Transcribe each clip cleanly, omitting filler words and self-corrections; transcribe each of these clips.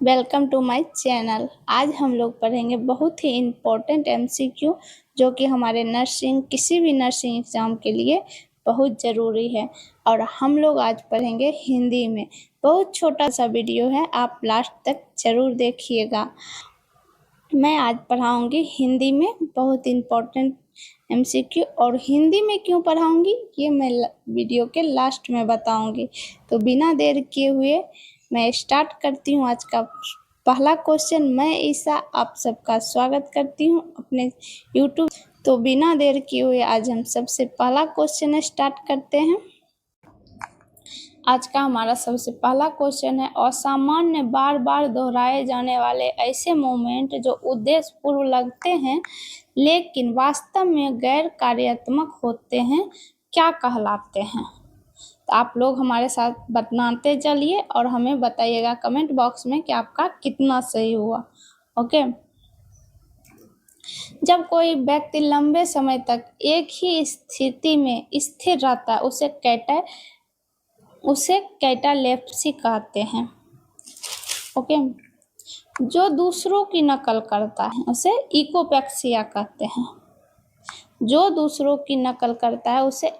Welcome to my channel. आज हम लोग पढ़ेंगे बहुत ही इम्पोर्टेंट एमसीक्यू जो कि हमारे किसी भी नर्सिंग एग्ज़ाम के लिए बहुत ज़रूरी है। और हम लोग आज पढ़ेंगे हिंदी में। बहुत छोटा सा वीडियो है, आप लास्ट तक ज़रूर देखिएगा। मैं आज पढ़ाऊँगी हिंदी में बहुत इम्पोर्टेंट एमसीक्यू, और हिंदी में क्यों पढ़ाऊँगी ये मैं वीडियो के लास्ट में बताऊँगी। तो बिना देर किए हुए मैं स्टार्ट करती हूँ आज का पहला क्वेश्चन। मैं ईसा आप सबका स्वागत करती हूँ अपने यूट्यूब। तो बिना देर किए हुए आज हम सबसे पहला क्वेश्चन स्टार्ट करते हैं। आज का हमारा सबसे पहला क्वेश्चन है, असामान्य बार बार दोहराए जाने वाले ऐसे मोमेंट जो उद्देश्यपूर्ण लगते हैं लेकिन वास्तव में गैर कार्यात्मक होते हैं, क्या कहलाते हैं? तो आप लोग हमारे साथ बताते चलिए और हमें बताइएगा कमेंट बॉक्स में कि आपका कितना सही हुआ। ओके। जब कोई व्यक्ति लंबे समय तक एक ही स्थिति में स्थिर रहता है उसे कैटालेप्सी कहते हैं। ओके। जो दूसरों की नकल करता है उसे इकोपैक्सिया कहते हैं। जो दूसरों की नकल करता है उसे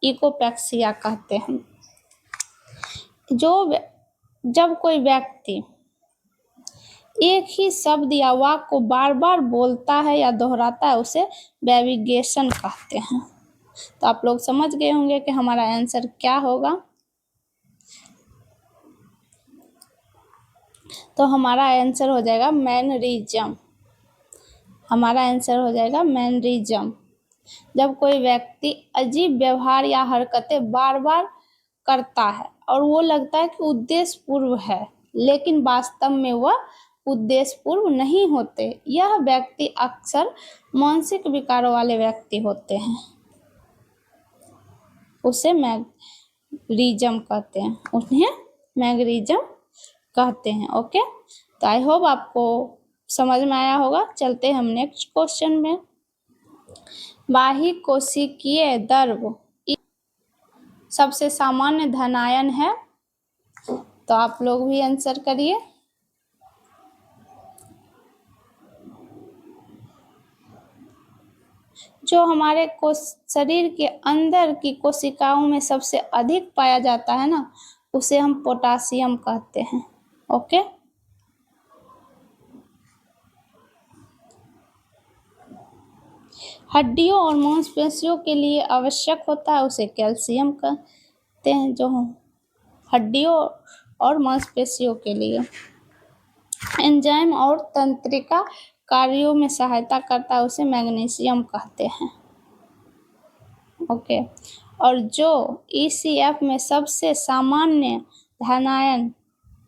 इकोपैक्सिया कहते हैं। जब कोई व्यक्ति एक ही शब्द या वाक्य को बार बार बोलता है या दोहराता है उसे वेरिगेशन कहते हैं। तो आप लोग समझ गए होंगे कि हमारा आंसर क्या होगा। तो हमारा आंसर हो जाएगा मैनरिज्म। हमारा आंसर हो जाएगा मैनरिज्म। जब कोई व्यक्ति अजीब व्यवहार या हरकतें बार बार करता है और वो लगता है कि उद्देश्यपूर्ण है लेकिन वास्तव में वह उद्देश्यपूर्ण नहीं होते, यह व्यक्ति अक्सर मानसिक विकारों वाले व्यक्ति होते हैं, उसे मैनरिज्म कहते हैं। उन्हें मैनरिज्म कहते हैं। ओके। तो आई होप आपको समझ में आया होगा। चलते हैं हम नेक्स्ट क्वेश्चन में। बाह्य कोशिकीय द्रव सबसे सामान्य धनायन है। तो आप लोग भी आंसर करिए। जो हमारे शरीर के अंदर की कोशिकाओं में सबसे अधिक पाया जाता है ना, उसे हम पोटासियम कहते हैं। ओके। हड्डियों और मांसपेशियों के लिए आवश्यक होता है उसे कैल्शियम कहते हैं। जो हड्डियों और मांसपेशियों के लिए एंजाइम और तंत्रिका कार्यों में सहायता करता है उसे मैग्नीशियम कहते हैं। ओके। और जो ECF में सबसे सामान्य धनायन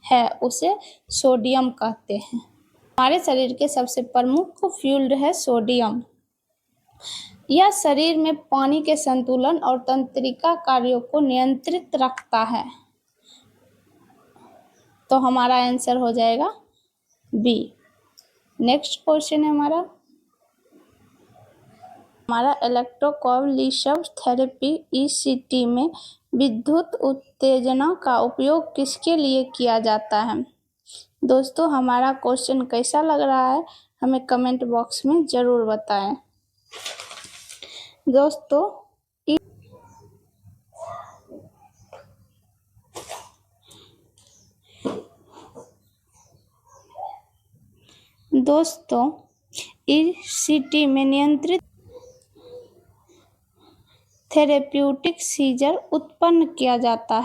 है उसे सोडियम कहते हैं। हमारे शरीर के सबसे प्रमुख फ्यूल है सोडियम। यह शरीर में पानी के संतुलन और तंत्रिका कार्यों को नियंत्रित रखता है। तो हमारा आंसर हो जाएगा बी। नेक्स्ट क्वेश्चन है हमारा इलेक्ट्रोकन्वल्सिव थेरेपी ECT में विद्युत उत्तेजना का उपयोग किसके लिए किया जाता है? दोस्तों हमारा क्वेश्चन कैसा लग रहा है हमें कमेंट बॉक्स में ज़रूर बताएं। दोस्तों ECT में नियंत्रित थेरेप्यूटिक सीजर उत्पन्न किया जाता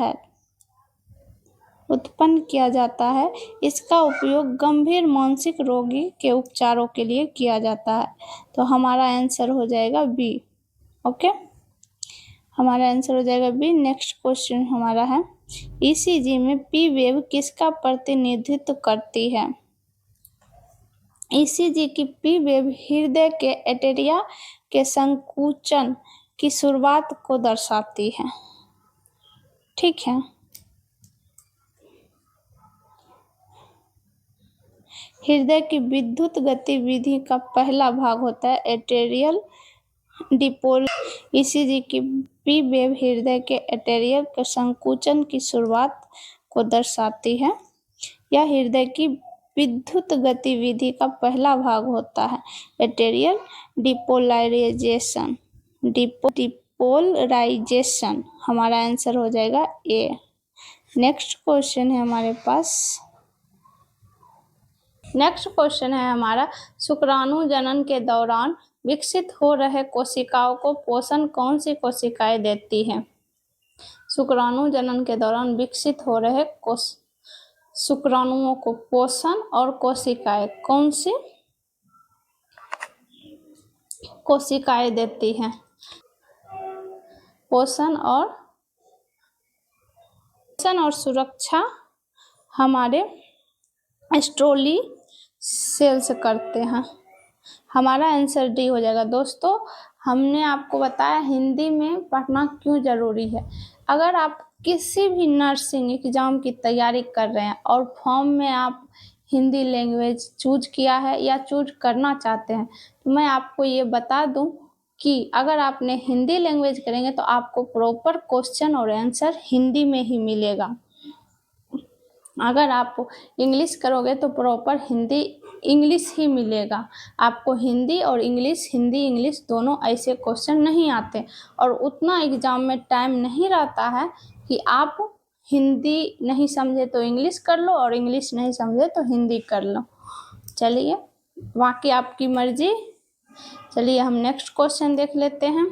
है। इसका उपयोग गंभीर मानसिक रोगी के उपचारों के लिए किया जाता है। तो हमारा आंसर हो जाएगा बी। ओके। हमारा आंसर हो जाएगा बी। नेक्स्ट क्वेश्चन हमारा है, ECG में पी वेव किसका प्रतिनिधित्व करती है? ECG की पी वेव हृदय के एटेरिया के संकुचन की शुरुआत को दर्शाती है। ठीक है। हृदय की विद्युत गतिविधि का पहला भाग होता है एटेरियल डिपोल। ECG की पी वेव हृदय के एटेरियल के संकुचन की शुरुआत को दर्शाती है। यह हृदय की विद्युत गतिविधि का पहला भाग होता है? Material depolarization. डिपोलराइजेशन हमारा आंसर हो जाएगा ए। नेक्स्ट क्वेश्चन है हमारे पास। नेक्स्ट क्वेश्चन है हमारा, शुक्राणु जनन के दौरान विकसित हो रहे कोशिकाओं को पोषण कौन सी कोशिकाएं देती हैं? शुक्राणु जनन के दौरान विकसित हो रहे शुक्राणुओं को पोषण और कोशिकाएं कौन सी कोशिकाएं देती हैं? पोषण और सुरक्षा हमारे एस्ट्रोली सेल्स करते हैं। हमारा आंसर डी हो जाएगा। दोस्तों, हमने आपको बताया हिंदी में पढ़ना क्यों ज़रूरी है। अगर आप किसी भी नर्सिंग एग्ज़ाम की तैयारी कर रहे हैं और फॉर्म में आप हिंदी लैंग्वेज चूज किया है या चूज करना चाहते हैं, तो मैं आपको ये बता दूं कि अगर आपने हिंदी लैंग्वेज करेंगे तो आपको प्रॉपर क्वेश्चन और आंसर हिंदी में ही मिलेगा। अगर आप इंग्लिश करोगे तो प्रॉपर हिंदी इंग्लिश ही मिलेगा। आपको हिंदी और इंग्लिश, हिंदी इंग्लिश दोनों ऐसे क्वेश्चन नहीं आते और उतना एग्ज़ाम में टाइम नहीं रहता है कि आप हिंदी नहीं समझे तो इंग्लिश कर लो और इंग्लिश नहीं समझे तो हिंदी कर लो। चलिए, बाकी आपकी मर्जी। चलिए हम नेक्स्ट क्वेश्चन देख लेते हैं।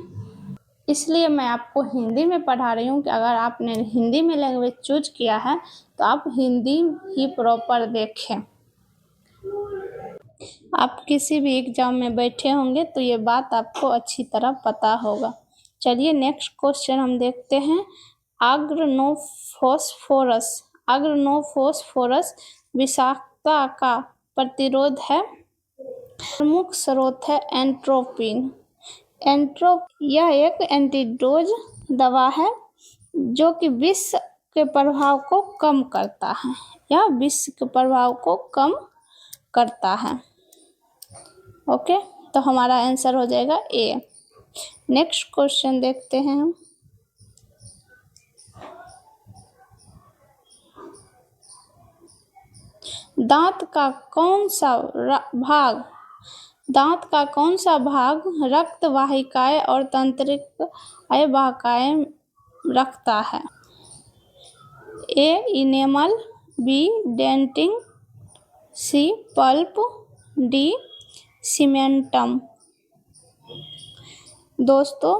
इसलिए मैं आपको हिंदी में पढ़ा रही हूँ कि अगर आपने हिंदी में लैंग्वेज चूज किया है तो आप हिंदी ही प्रॉपर देखें। आप किसी भी एग्जाम में बैठे होंगे तो ये बात आपको अच्छी तरह पता होगा। चलिए नेक्स्ट क्वेश्चन हम देखते हैं। आग्रनोफोस्फोरस विषाक्तता का प्रतिरोध है। प्रमुख स्रोत है एंट्रोपिन। यह एक एंटीडोज दवा है जो कि विष के प्रभाव को कम करता है। यह विष के प्रभाव को कम करता है। ओके, तो हमारा आंसर हो जाएगा ए। नेक्स्ट क्वेश्चन देखते हैं हम। दांत का कौन सा भाग रक्त वाहिकाएं और तंत्रिका वाहिकाएं रखता है? ए इनेमल, बी डेंटिन, सी पल्प, डी सीमेंटम। दोस्तों,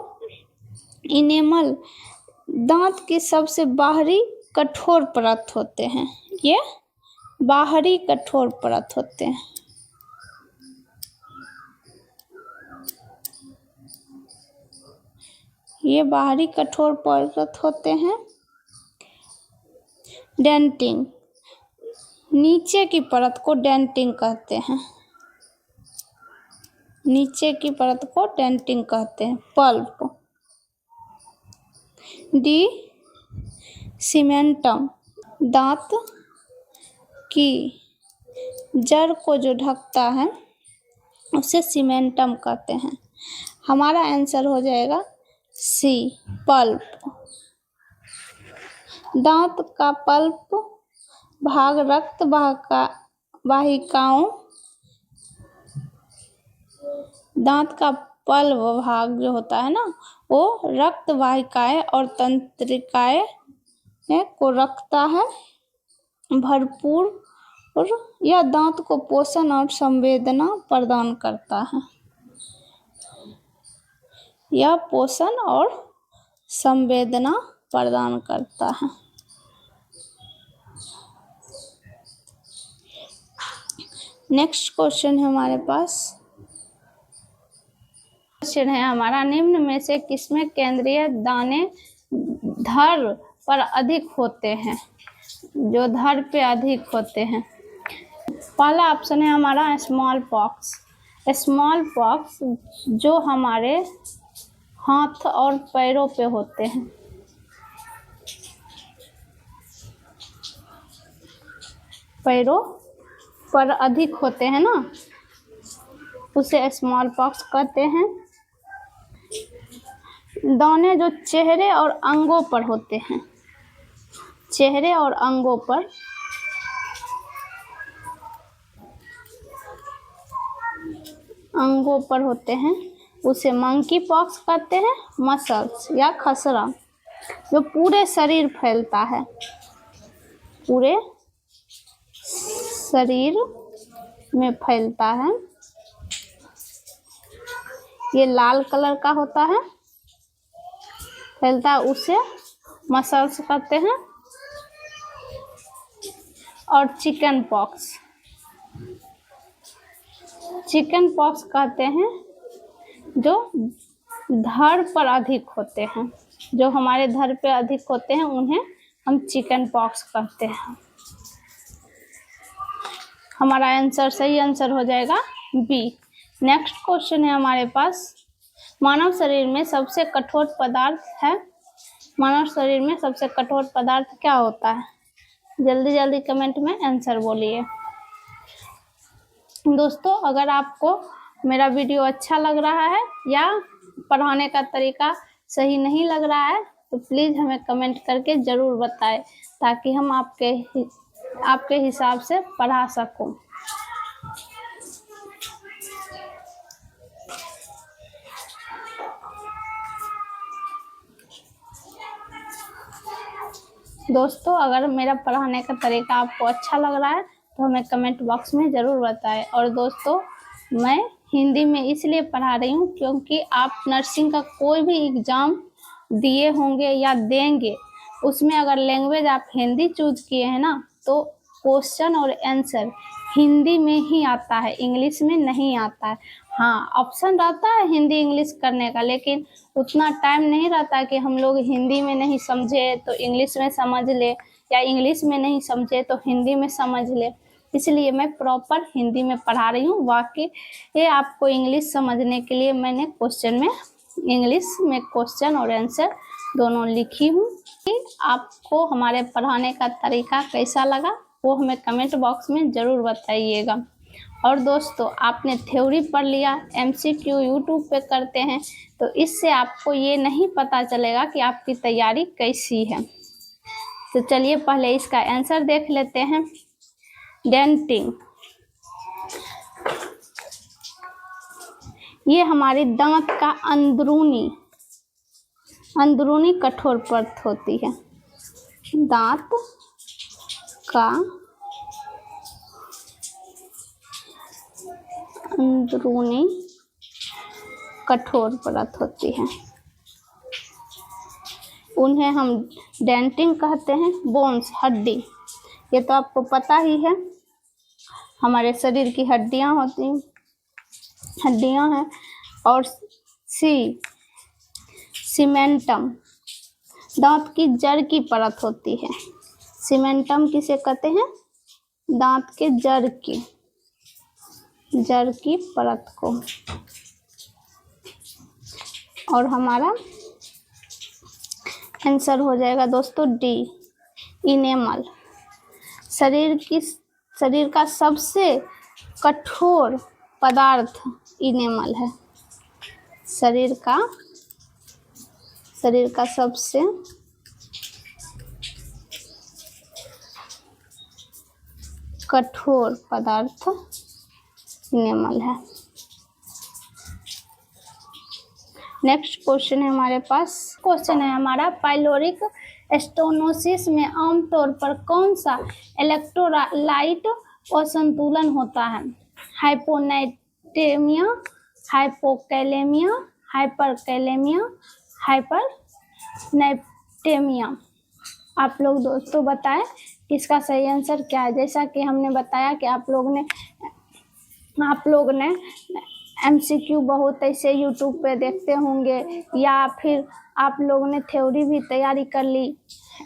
इनेमल दांत की सबसे बाहरी कठोर परत होते हैं। ये बाहरी कठोर परत होते हैं। ये बाहरी कठोर परत होते हैं। डेंटिन, नीचे की परत को डेंटिन कहते हैं। नीचे की परत को डेंटिन कहते हैं। पल्प। डी सीमेंटम, दांत की जड़ को जो ढकता है उसे सीमेंटम कहते हैं। हमारा आंसर हो जाएगा सी पल्प। दांत का पल्प भाग रक्त वाहिकाओं दांत का पल्प भाग जो होता है ना, वो रक्त वाहिकाएं और तंत्रिकाएं को रखता है भरपूर, और यह दांत को पोषण और संवेदना प्रदान करता है। यह पोषण और संवेदना प्रदान करता है। नेक्स्ट क्वेश्चन है हमारे पास। क्वेश्चन है हमारा, निम्न में से किसमें केंद्रीय दाने धड़ पर अधिक होते हैं? जो धड़ पे अधिक होते हैं। पहला ऑप्शन है हमारा स्मॉल पॉक्स। स्मॉल पॉक्स जो हमारे हाथ और पैरों पे होते हैं। पैरों पर अधिक होते हैं ना, उसे स्मॉल पॉक्स कहते हैं। दाने जो चेहरे और अंगों पर होते हैं, चेहरे और अंगों पर अंगों पर होते हैं उसे मंकी पॉक्स कहते हैं। मसल्स या खसरा जो पूरे शरीर फैलता है, पूरे शरीर में फैलता है, ये लाल कलर का होता है, फैलता है, उसे मसल्स कहते हैं। और चिकन पॉक्स, चिकन पॉक्स कहते हैं जो धड़ पर अधिक होते हैं, जो हमारे धड़ पे अधिक होते हैं उन्हें हम चिकन पॉक्स कहते हैं। हमारा आंसर, सही आंसर हो जाएगा बी। नेक्स्ट क्वेश्चन है हमारे पास, मानव शरीर में सबसे कठोर पदार्थ है, मानव शरीर में सबसे कठोर पदार्थ क्या होता है? जल्दी जल्दी कमेंट में आंसर बोलिए। दोस्तों अगर आपको मेरा वीडियो अच्छा लग रहा है या पढ़ाने का तरीका सही नहीं लग रहा है तो प्लीज़ हमें कमेंट करके ज़रूर बताएं ताकि हम आपके हिसाब से पढ़ा सकूं। दोस्तों अगर मेरा पढ़ाने का तरीका आपको अच्छा लग रहा है तो हमें कमेंट बॉक्स में ज़रूर बताएं। और दोस्तों मैं हिंदी में इसलिए पढ़ा रही हूँ क्योंकि आप नर्सिंग का कोई भी एग्ज़ाम दिए होंगे या देंगे, उसमें अगर लैंग्वेज आप हिंदी चूज किए हैं ना तो क्वेश्चन और आंसर हिंदी में ही आता है, इंग्लिश में नहीं आता है। हाँ ऑप्शन रहता है हिंदी इंग्लिश करने का, लेकिन उतना टाइम नहीं रहता कि हम लोग हिंदी में नहीं समझे तो इंग्लिश में समझ ले या इंग्लिश में नहीं समझे तो हिंदी में समझ ले। इसलिए मैं प्रॉपर हिंदी में पढ़ा रही हूँ। बाकी ये आपको इंग्लिश समझने के लिए मैंने क्वेश्चन में इंग्लिश में क्वेश्चन और आंसर दोनों लिखी हूँ। कि आपको हमारे पढ़ाने का तरीका कैसा लगा वो हमें कमेंट बॉक्स में ज़रूर बताइएगा। और दोस्तों आपने थ्योरी पढ़ लिया, एमसीक्यू यूट्यूब पे करते हैं तो इससे आपको ये नहीं पता चलेगा कि आपकी तैयारी कैसी है। तो चलिए पहले इसका आंसर देख लेते हैं। डेंटिंग, ये हमारे दांत का अंदरूनी कठोर परत होती है, दांत का अंदरूनी कठोर परत होती है, उन्हें हम डेंटिंग कहते हैं। बोन्स, हड्डी, ये तो आपको पता ही है, हमारे शरीर की हड्डियां हैं। और सीमेंटम, दांत की जड़ की परत होती है। सीमेंटम किसे कहते हैं? दांत के जड़ की परत को। और हमारा आंसर हो जाएगा दोस्तों डी, इनेमल। शरीर का सबसे कठोर पदार्थ इनेमल है। शरीर का सबसे कठोर पदार्थ इनेमल है। नेक्स्ट क्वेश्चन है हमारे पास, क्वेश्चन है हमारा, पाइलोरिक स्टेनोसिस में आमतौर पर कौन सा इलेक्ट्रोलाइट असंतुलन होता है? हाइपोनाइट्रेमिया, हाइपोकैलेमिया, हाइपरकैलेमिया, हाइपरनाइट्रेमिया। आप लोग दोस्तों बताएं इसका सही आंसर क्या है। जैसा कि हमने बताया कि आप लोग ने एमसीक्यू बहुत ऐसे यूट्यूब पे देखते होंगे या फिर आप लोगों ने थ्योरी भी तैयारी कर ली,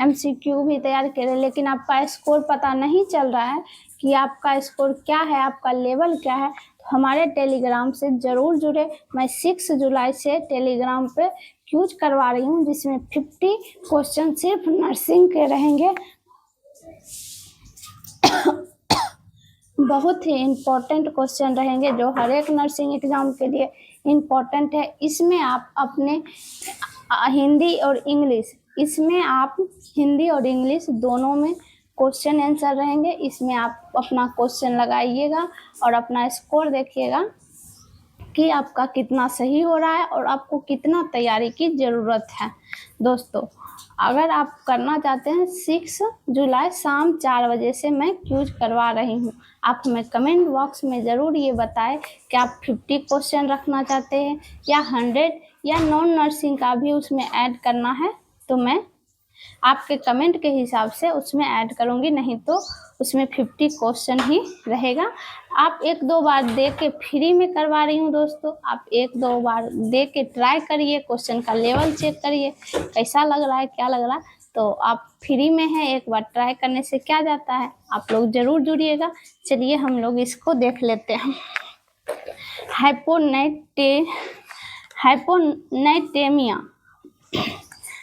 एमसीक्यू भी तैयार करे, लेकिन आपका स्कोर पता नहीं चल रहा है कि आपका स्कोर क्या है, आपका लेवल क्या है। तो हमारे टेलीग्राम से ज़रूर जुड़े। मैं 6 जुलाई से टेलीग्राम पे क्यूज करवा रही हूँ जिसमें 50 क्वेश्चन सिर्फ नर्सिंग के रहेंगे। बहुत ही इम्पोर्टेंट क्वेश्चन रहेंगे जो हर एक नर्सिंग एग्जाम के लिए इम्पोर्टेंट है। इसमें आप अपने हिंदी और इंग्लिश दोनों में क्वेश्चन आंसर रहेंगे। इसमें आप अपना क्वेश्चन लगाइएगा और अपना स्कोर देखिएगा। कि आपका कितना सही हो रहा है और आपको कितना तैयारी की ज़रूरत है। दोस्तों अगर आप करना चाहते हैं 6 जुलाई शाम 4 बजे से मैं क्यूज करवा रही हूँ। आप हमें कमेंट बॉक्स में ज़रूर ये बताएं कि आप 50 क्वेश्चन रखना चाहते हैं या 100 या नॉन नर्सिंग का भी उसमें ऐड करना है, तो मैं आपके कमेंट के हिसाब से उसमें ऐड करूँगी, नहीं तो उसमें 50 क्वेश्चन ही रहेगा। आप 1-2 बार दे के फ्री में करवा रही हूँ दोस्तों, आप 1-2 बार दे के ट्राई करिए, क्वेश्चन का लेवल चेक करिए कैसा लग रहा है, क्या लग रहा है। तो आप फ्री में है, एक बार ट्राई करने से क्या जाता है, आप लोग ज़रूर जुड़िएगा। चलिए हम लोग इसको देख लेते हैं।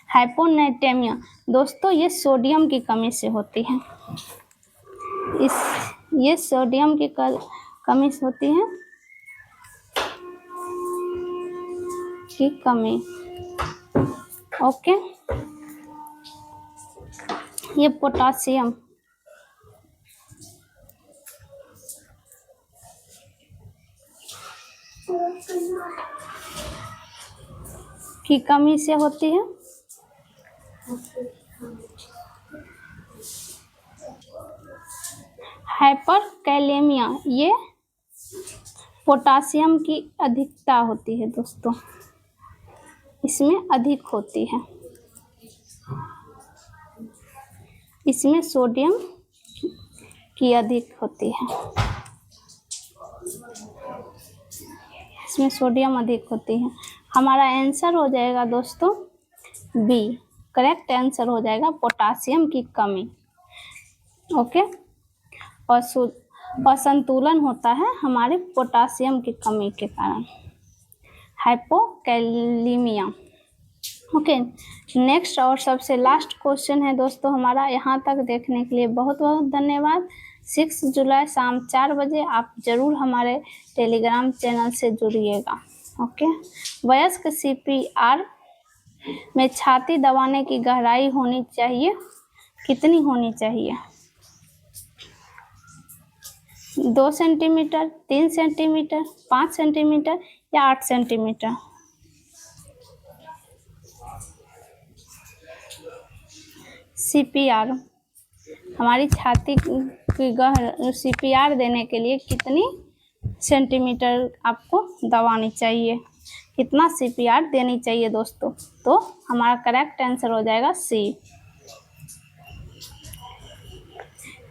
हाइपोनाइट्रेमिया दोस्तों ये सोडियम की कमी से होती है। ये सोडियम की कमी से होती है की कमी। ओके, ये पोटासियम की कमी से होती है। हाइपरकैलेमिया ये पोटासियम की अधिकता होती है दोस्तों, इसमें अधिक होती है, इसमें सोडियम की अधिक होती है, इसमें सोडियम अधिक होती है। हमारा आंसर हो जाएगा दोस्तों बी, करेक्ट आंसर हो जाएगा पोटासियम की कमी। ओके, असंतुलन होता है हमारे पोटासियम की कमी के कारण, हाइपोकैलेमिया। ओके, नेक्स्ट और सबसे लास्ट क्वेश्चन है दोस्तों हमारा। यहाँ तक देखने के लिए बहुत बहुत धन्यवाद। 6 जुलाई शाम 4 बजे आप ज़रूर हमारे टेलीग्राम चैनल से जुड़िएगा। ओके, वयस्क CPR में छाती दबाने की गहराई होनी चाहिए, कितनी होनी चाहिए? 2 सेंटीमीटर, 3 सेंटीमीटर, 5 सेंटीमीटर या 8 सेंटीमीटर? CPR हमारी छाती की CPR देने के लिए कितनी सेंटीमीटर आपको दबानी चाहिए, कितना CPR देनी चाहिए दोस्तों? तो हमारा करेक्ट आंसर हो जाएगा C।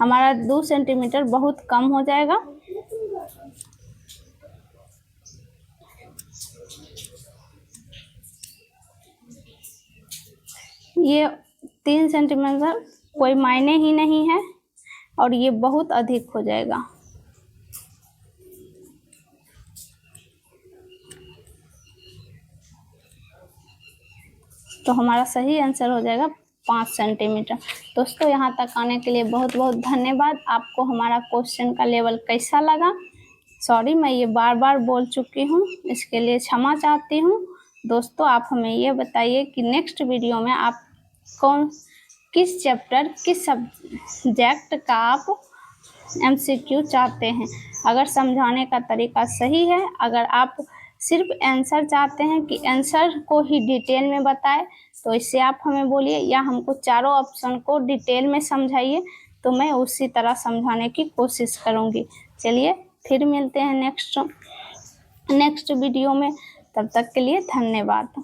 हमारा 2 सेंटीमीटर बहुत कम हो जाएगा। ये 3 सेंटीमीटर कोई मायने ही नहीं है और ये बहुत अधिक हो जाएगा। तो हमारा सही आंसर हो जाएगा 5 सेंटीमीटर। दोस्तों यहाँ तक आने के लिए बहुत बहुत धन्यवाद। आपको हमारा क्वेश्चन का लेवल कैसा लगा? सॉरी, मैं ये बार बार बोल चुकी हूँ, इसके लिए क्षमा चाहती हूँ। दोस्तों आप हमें ये बताइए कि नेक्स्ट वीडियो में आप किस चैप्टर, किस सब्जेक्ट का आप MCQ चाहते हैं। अगर समझाने का तरीका सही है, अगर आप सिर्फ आंसर चाहते हैं कि आंसर को ही डिटेल में बताए, तो इससे आप हमें बोलिए, या हमको चारों ऑप्शन को डिटेल में समझाइए, तो मैं उसी तरह समझाने की कोशिश करूँगी। चलिए फिर मिलते हैं नेक्स्ट वीडियो में, तब तक के लिए धन्यवाद।